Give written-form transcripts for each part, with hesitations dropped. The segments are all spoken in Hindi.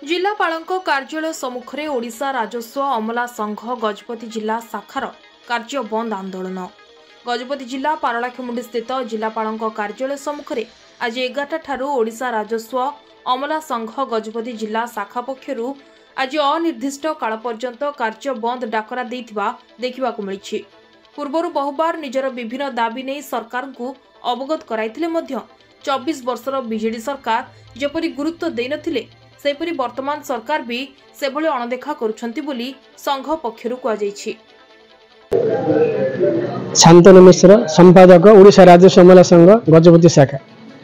जिलापालଙ୍କ कार्यालय सम्मुखें ओडिशा राजस्व अमला संघ गजपति जिला शाखार कार्य बंद आंदोलन। गजपति जिला पारलाखेमुंडी स्थित जिलापालଙ୍କ कार्यालय सम्मुखें आज 11 ठारू ओडिशा राजस्व अमला संघ गजपति जिला शाखा पक्षरु आज अनिर्दिष्ट काल पर्यंत कार्य बंद डाकरा देथिबा देखिबाकु मिलिछि। पूर्वरु बहुबार निजर विभिन्न दाबी नै सरकार को अवगत कराइथिले मध्य 24 वर्षर बीजेडी सरकार जेपरि गुरुत्व देइ नथिले सेपरि वर्तमान सरकार भी सेभली अणदेखा करुछंती बोली संघ पक्षरु कुआ जायछि। शांतनु मिश्र संपादक ओडिशा राजस्व अमला संघ गजपति शाखा।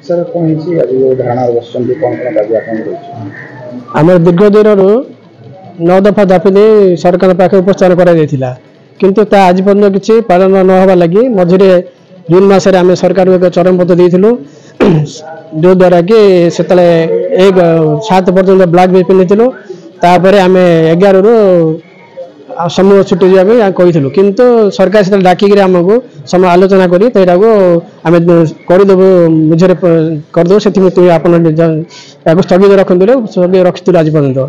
सर कोन छि आज धारणा बसचंती कोन कोन दाबी आपन रहछि? हमर दीर्घ दिनरु 9 दफा दाबी सरकार पाखे उपस्थान करा जायथिला, किंतु ता आज पर्यंत किछि पालन न होबा लागि मझिरे जून मासरे आमे सरकार को चरम पत्र देइथिलु, जो द्वारा कि सेतले 7 पर्यंत ब्लैक भी पिनिथिलु। तापर आमे 11 रु समूह छुट्टी जाबे कहिथिलु, किंतु सरकार सेतले डाकी गिरे हमको सम आलोचना करी तेरा को आमे करि देबो मुझरे कर दो सेति में आपन याको स्थगित रखंदिले स्थगित रखिथिलु आज पर्यंत।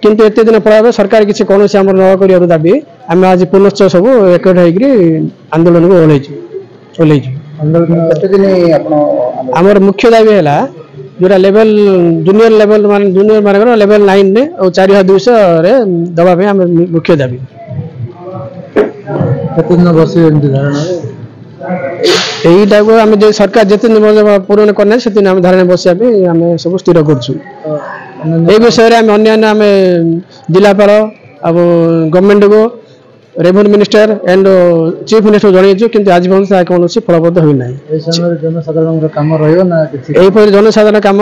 किंतु एते दिन पर सरकार किछि कोनोसी हमर न करियो दाबी आमे आज पुनश्च सब एकट होइग्री आंदोलन को ओलेछि। आमर मुख्य दाबी है जोरा लेवल जूनियर लेवल मान जूनियर मान लेवल 9 ने और 4200 रे दबा पे आमर मुख्य दाबी। कितना बस धारणा एटा को हम जे सरकार जते पूर्ण करने से हम धारणा बसिया पे हम सब स्थिर करछु। ए विषय रे हम अन्य हम जिलापाल अब गवर्नमेंट को revenue minister and chief minister जणैछु, किंतु आज पर्यंत कौन फलप्रद होई नै। जनसाधारण काम रहियो ना किछि एपर जनसाधारण काम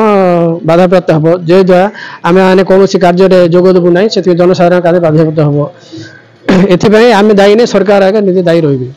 बाधाप्राप्त हबो, जे द्वारा आमे आने कोनोसी कार्य रे जोग देबु नै, सेति जनसाधारण कार्य बाधाप्राप्त हबो। एथि पई आमे दायी नै, सरकार आगे निजे दायी रहिबे।